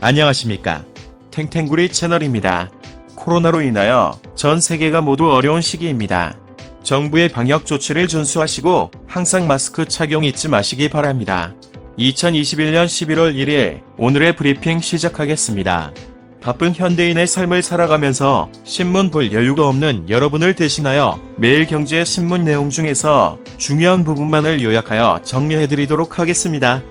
안녕하십니까. 탱탱구리 채널입니다. 코로나로 인하여 전 세계가 모두 어려운 시기입니다. 정부의 방역 조치를 준수하시고 항상 마스크 착용 잊지 마시기 바랍니다. 2021년 11월 1일 오늘의 브리핑 시작하겠습니다. 바쁜 현대인의 삶을 살아가면서 신문 볼 여유가 없는 여러분을 대신하여 매일 경제 신문 내용 중에서 중요한 부분만을 요약하여 정리해드리도록 하겠습니다.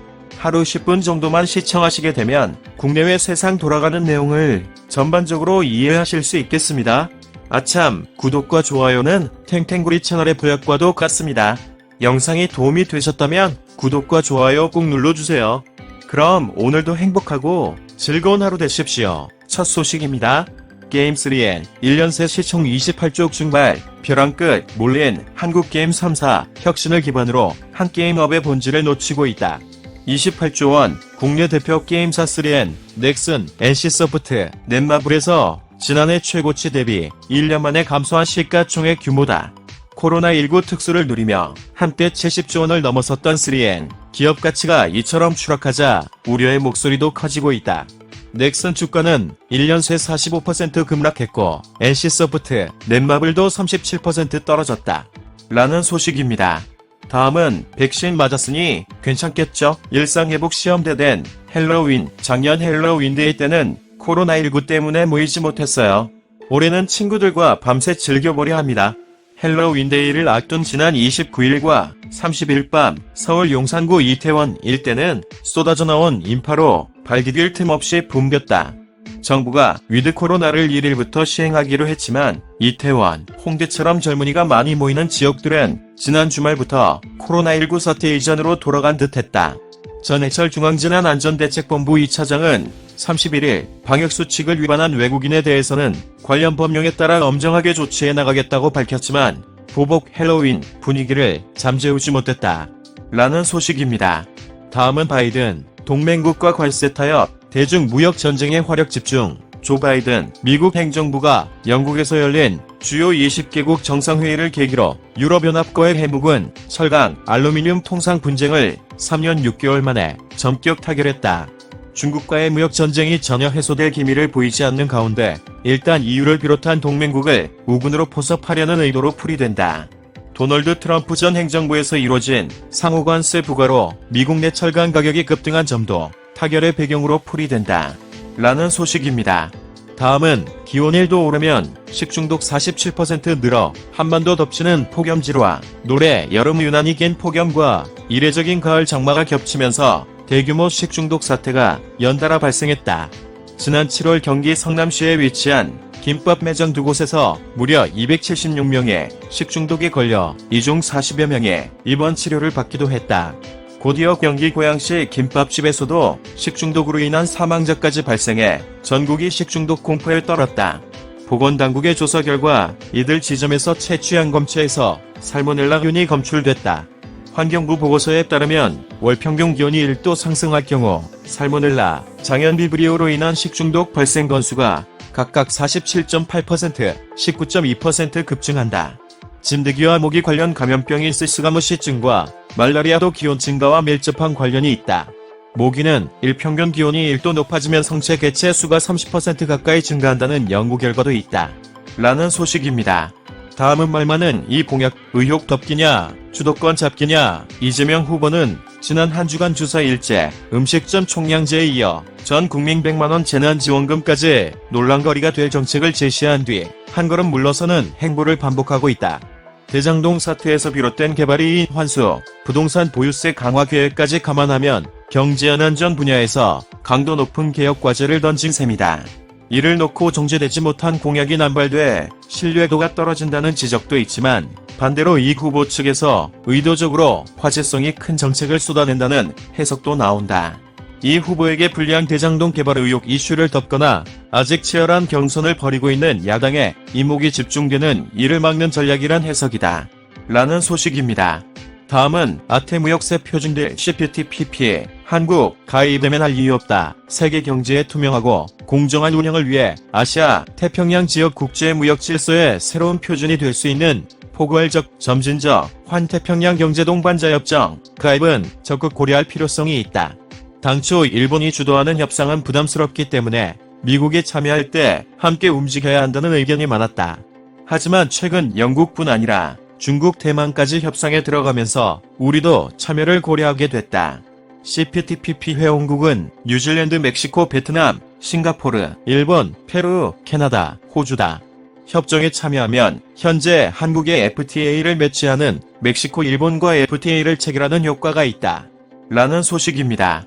하루 10분 정도만 시청하시게 되면 국내외 세상 돌아가는 내용을 전반적으로 이해하실 수 있겠습니다. 아참, 구독과 좋아요는 탱탱구리 채널의 보약과도 같습니다. 영상이 도움이 되셨다면 구독과 좋아요 꼭 눌러주세요. 그럼 오늘도 행복하고 즐거운 하루 되십시오. 첫 소식입니다. 게임3엔 1년 새 시총 28조 중발, 벼랑 끝 몰린 한국게임 3사 혁신을 기반으로 한 게임업의 본질을 놓치고 있다. 28조 원 국내 대표 게임사 3엔, 넥슨, NC소프트, 넷마블에서 지난해 최고치 대비 1년 만에 감소한 시가총액 규모다. 코로나19 특수를 누리며 한때 70조 원을 넘어섰던 3엔, 기업 가치가 이처럼 추락하자 우려의 목소리도 커지고 있다. 넥슨 주가는 1년 새 45% 급락했고 NC소프트, 넷마블도 37% 떨어졌다. 라는 소식입니다. 다음은 백신 맞았으니 괜찮겠죠? 일상회복 시험대 된 헬로윈. 작년 헬로윈데이 때는 코로나19 때문에 모이지 못했어요. 올해는 친구들과 밤새 즐겨보려 합니다. 헬로윈데이를 앞둔 지난 29일과 30일 밤 서울 용산구 이태원 일대는 쏟아져 나온 인파로 발디딜 틈 없이 붐볐다. 정부가 위드 코로나를 1일부터 시행하기로 했지만 이태원, 홍대처럼 젊은이가 많이 모이는 지역들은 지난 주말부터 코로나19 사태 이전으로 돌아간 듯했다. 전해철 중앙재난안전대책본부 2차장은 31일 방역수칙을 위반한 외국인에 대해서는 관련 법령에 따라 엄정하게 조치해 나가겠다고 밝혔지만 보복 헬로윈 분위기를 잠재우지 못했다. 라는 소식입니다. 다음은 바이든, 동맹국가 관세 타협, 대중무역 전쟁에 화력 집중. 조 바이든 미국 행정부가 영국에서 열린 주요 20개국 정상회의를 계기로 유럽연합과의 해묵은 철강, 알루미늄 통상 분쟁을 3년 6개월 만에 전격 타결했다. 중국과의 무역 전쟁이 전혀 해소될 기미를 보이지 않는 가운데 일단 EU를 비롯한 동맹국을 우군으로 포섭하려는 의도로 풀이된다. 도널드 트럼프 전 행정부에서 이뤄진 상호관세 부과로 미국 내 철강 가격이 급등한 점도 타결의 배경으로 풀이된다. 라는 소식입니다. 다음은 기온 1도 오르면 식중독 47% 늘어 한반도 덮치는 폭염질화. 올해 여름 유난히 긴 폭염과 이례적인 가을 장마가 겹치면서 대규모 식중독 사태가 연달아 발생했다. 지난 7월 경기 성남시에 위치한 김밥 매장 2곳에서 무려 276명의 식중독에 걸려 이 중 40여 명의 입원 치료를 받기도 했다. 곧이어 경기 고양시 김밥집에서도 식중독으로 인한 사망자까지 발생해 전국이 식중독 공포에 떨었다. 보건당국의 조사 결과 이들 지점에서 채취한 검체에서 살모넬라균이 검출됐다. 환경부 보고서에 따르면 월 평균 기온이 1도 상승할 경우 살모넬라, 장연비브리오로 인한 식중독 발생 건수가 각각 47.8%, 19.2% 급증한다. 진드기와 모기 관련 감염병인 스스가무시증과 말라리아도 기온 증가와 밀접한 관련이 있다. 모기는 일평균 기온이 1도 높아지면 성체 개체 수가 30% 가까이 증가한다는 연구 결과도 있다. 라는 소식입니다. 다음은 말 많은 이 공약 의혹 덮기냐, 주도권 잡기냐. 이재명 후보는 지난 한 주간 주사 일제, 음식점 총량제에 이어 전 국민 100만원 재난지원금까지 논란거리가 될 정책을 제시한 뒤 한 걸음 물러서는 행보를 반복하고 있다. 대장동 사태에서 비롯된 개발이익 환수, 부동산 보유세 강화 계획까지 감안하면 경제안전전 분야에서 강도 높은 개혁 과제를 던진 셈이다. 이를 놓고 정제되지 못한 공약이 남발돼 신뢰도가 떨어진다는 지적도 있지만 반대로 이 후보 측에서 의도적으로 화제성이 큰 정책을 쏟아낸다는 해석도 나온다. 이 후보에게 불리한 대장동 개발 의혹 이슈를 덮거나 아직 치열한 경선을 벌이고 있는 야당의 이목이 집중되는 이를 막는 전략이란 해석이다. 라는 소식입니다. 다음은 아태무역세 표준될 CPTPP 한국 가입되면 할 이유 없다. 세계 경제의 투명하고 공정한 운영을 위해 아시아 태평양 지역 국제무역 질서의 새로운 표준이 될 수 있는 포괄적, 점진적, 환태평양 경제동반자협정 가입은 적극 고려할 필요성이 있다. 당초 일본이 주도하는 협상은 부담스럽기 때문에 미국이 참여할 때 함께 움직여야 한다는 의견이 많았다. 하지만 최근 영국뿐 아니라 중국, 대만까지 협상에 들어가면서 우리도 참여를 고려하게 됐다. CPTPP 회원국은 뉴질랜드, 멕시코, 베트남, 싱가포르, 일본, 페루, 캐나다, 호주다. 협정에 참여하면 현재 한국의 FTA를 맺지 않은 멕시코, 일본과 FTA를 체결하는 효과가 있다. 라는 소식입니다.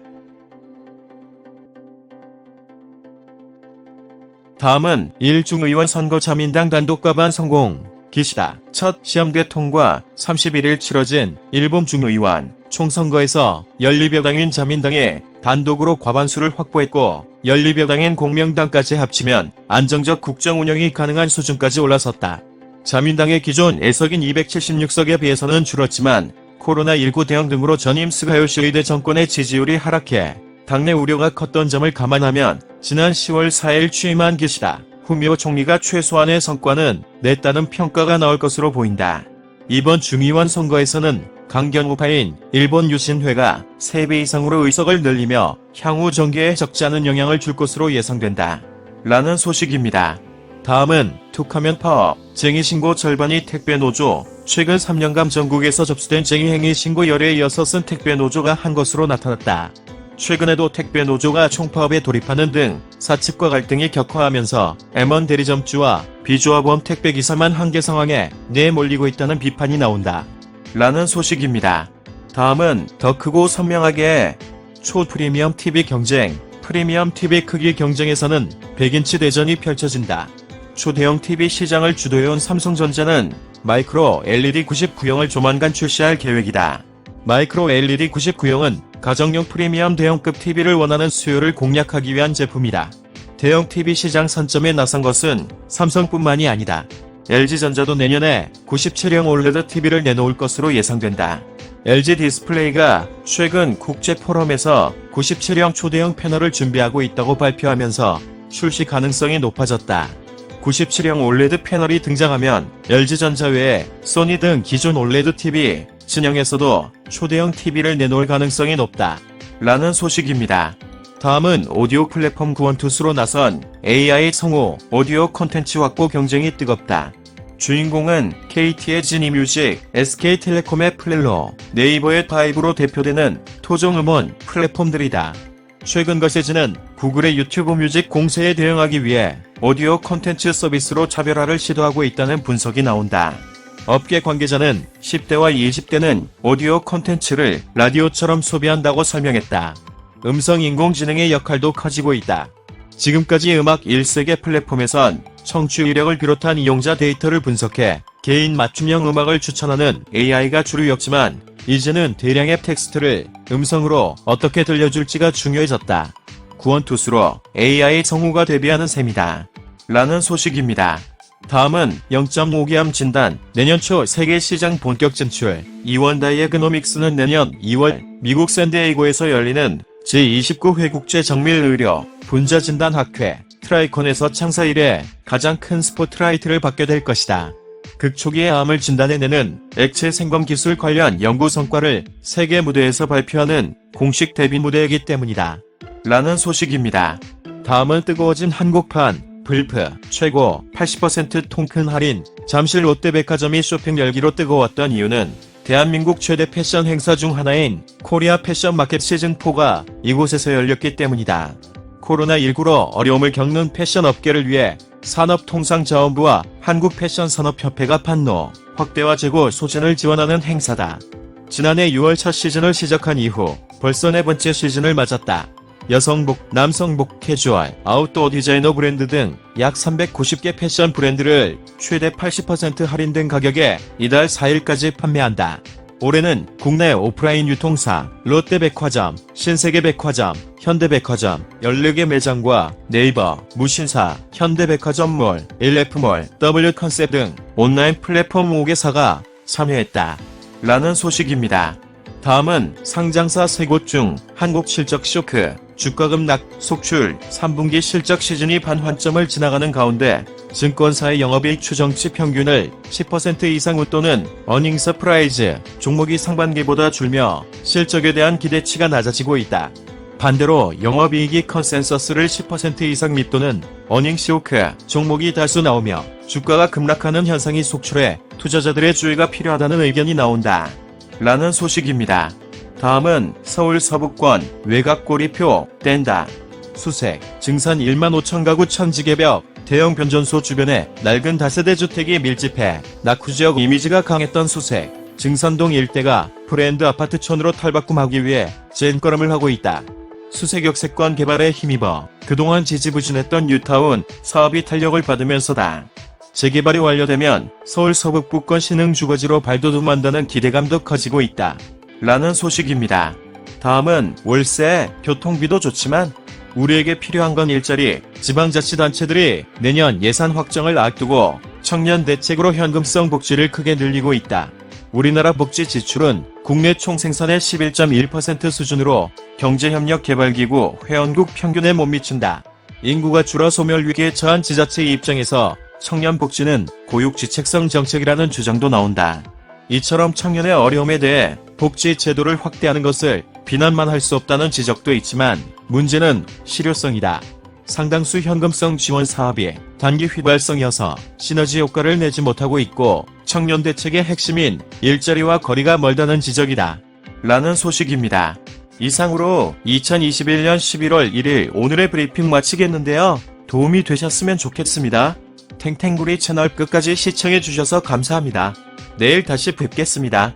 다음은 일중의원 선거 자민당 단독 과반 성공. 기시다 첫 시험대 통과. 31일 치러진 일본 중의원 총선거에서 연립여당인 자민당이 단독으로 과반수를 확보했고 연립여당인 공명당까지 합치면 안정적 국정 운영이 가능한 수준까지 올라섰다. 자민당의 기존 애석인 276석에 비해서는 줄었지만 코로나19 대응 등으로 전임 스가요시의대 정권의 지지율이 하락해 당내 우려가 컸던 점을 감안하면 지난 10월 4일 취임한 기시다 후미오 총리가 최소한의 성과는 냈다는 평가가 나올 것으로 보인다. 이번 중의원 선거에서는 강경 우파인 일본 유신회가 3배 이상으로 의석을 늘리며 향후 정계에 적지 않은 영향을 줄 것으로 예상된다. 라는 소식입니다. 다음은 툭하면 파업, 쟁의신고 절반이 택배노조. 최근 3년간 전국에서 접수된 쟁의행위 신고 열애에 이어서 쓴 택배노조가 한 것으로 나타났다. 최근에도 택배노조가 총파업에 돌입하는 등 사측과 갈등이 격화하면서 M1 대리점주와 비조합원 택배기사만 한계 상황에 내몰리고 있다는 비판이 나온다. 라는 소식입니다. 다음은 더 크고 선명하게 초프리미엄 TV 경쟁. 프리미엄 TV 크기 경쟁에서는 100인치 대전이 펼쳐진다. 초대형 TV 시장을 주도해온 삼성전자는 마이크로 LED 99형을 조만간 출시할 계획이다. 마이크로 LED 99형은 가정용 프리미엄 대형급 TV를 원하는 수요를 공략하기 위한 제품이다. 대형 TV 시장 선점에 나선 것은 삼성뿐만이 아니다. LG전자도 내년에 97형 OLED TV를 내놓을 것으로 예상된다. LG 디스플레이가 최근 국제 포럼에서 97형 초대형 패널을 준비하고 있다고 발표하면서 출시 가능성이 높아졌다. 97형 OLED 패널이 등장하면 LG전자 외에 소니 등 기존 OLED TV 진영에서도 초대형 TV를 내놓을 가능성이 높다. 라는 소식입니다. 다음은 오디오 플랫폼 구원투수로 나선 AI 성우 오디오 콘텐츠 확보 경쟁이 뜨겁다. 주인공은 KT의 지니뮤직, SK텔레콤의 플렐로, 네이버의 바이브로 대표되는 토종 음원 플랫폼들이다. 최근 거세지는 구글의 유튜브 뮤직 공세에 대응하기 위해 오디오 콘텐츠 서비스로 차별화를 시도하고 있다는 분석이 나온다. 업계 관계자는 10대와 20대는 오디오 콘텐츠를 라디오처럼 소비한다고 설명했다. 음성 인공지능의 역할도 커지고 있다. 지금까지 음악 1세계 플랫폼에선 청취 이력을 비롯한 이용자 데이터를 분석해 개인 맞춤형 음악을 추천하는 AI가 주류였지만 이제는 대량의 텍스트를 음성으로 어떻게 들려줄지가 중요해졌다. 구원투수로 AI 성우가 데뷔하는 셈이다. 라는 소식입니다. 다음은 0.5기암 진단, 내년 초 세계 시장 본격 진출. 이원 다이애그노믹스는 내년 2월 미국 샌디에이고에서 열리는 제29회 국제 정밀의료 분자진단학회 트라이콘에서 창사 이래 가장 큰 스포트라이트를 받게 될 것이다. 극초기의 암을 진단해내는 액체 생검 기술 관련 연구 성과를 세계 무대에서 발표하는 공식 데뷔 무대이기 때문이다. 라는 소식입니다. 다음은 뜨거워진 한국판. 불프 최고 80% 통큰 할인. 잠실 롯데백화점이 쇼핑 열기로 뜨거웠던 이유는 대한민국 최대 패션 행사 중 하나인 코리아 패션 마켓 시즌4가 이곳에서 열렸기 때문이다. 코로나19로 어려움을 겪는 패션 업계를 위해 산업통상자원부와 한국패션산업협회가 판로, 확대와 재고 소진을 지원하는 행사다. 지난해 6월 첫 시즌을 시작한 이후 벌써 4번째 시즌을 맞았다. 여성복, 남성복, 캐주얼, 아웃도어 디자이너 브랜드 등 약 390개 패션 브랜드를 최대 80% 할인된 가격에 이달 4일까지 판매한다. 올해는 국내 오프라인 유통사, 롯데백화점, 신세계백화점, 현대백화점, 14개 매장과 네이버, 무신사, 현대백화점몰, 1F몰, W컨셉 등 온라인 플랫폼 5개사가 참여했다. 라는 소식입니다. 다음은 상장사 3곳 중 한국 실적 쇼크, 주가 급락, 속출, 3분기 실적 시즌이 반환점을 지나가는 가운데 증권사의 영업이익 추정치 평균을 10% 이상 웃도는 어닝 서프라이즈 종목이 상반기보다 줄며 실적에 대한 기대치가 낮아지고 있다. 반대로 영업이익이 컨센서스를 10% 이상 밑도는 어닝쇼크 종목이 다수 나오며 주가가 급락하는 현상이 속출해 투자자들의 주의가 필요하다는 의견이 나온다. 라는 소식입니다. 다음은 서울 서북권 외곽고리표 뗀다. 수색, 증산 1만 5천 가구 천지개벽, 대형 변전소 주변에 낡은 다세대 주택이 밀집해 낙후지역 이미지가 강했던 수색, 증산동 일대가 브랜드 아파트촌으로 탈바꿈하기 위해 젠걸음을 하고 있다. 수색 역세권 개발에 힘입어 그동안 지지부진했던 뉴타운 사업이 탄력을 받으면서다. 재개발이 완료되면 서울 서북부권 신흥 주거지로 발돋움한다는 기대감도 커지고 있다. 라는 소식입니다. 다음은 월세, 교통비도 좋지만 우리에게 필요한 건 일자리, 지방자치단체들이 내년 예산 확정을 앞두고 청년 대책으로 현금성 복지를 크게 늘리고 있다. 우리나라 복지 지출은 국내 총생산의 11.1% 수준으로 경제협력개발기구 회원국 평균에 못 미친다. 인구가 줄어 소멸 위기에 처한 지자체의 입장에서 청년 복지는 고육지책성 정책이라는 주장도 나온다. 이처럼 청년의 어려움에 대해 복지 제도를 확대하는 것을 비난만 할 수 없다는 지적도 있지만 문제는 실효성이다. 상당수 현금성 지원 사업이 단기 휘발성이어서 시너지 효과를 내지 못하고 있고 청년 대책의 핵심인 일자리와 거리가 멀다는 지적이다. 라는 소식입니다. 이상으로 2021년 11월 1일 오늘의 브리핑 마치겠는데요. 도움이 되셨으면 좋겠습니다. 탱탱구리 채널 끝까지 시청해주셔서 감사합니다. 내일 다시 뵙겠습니다.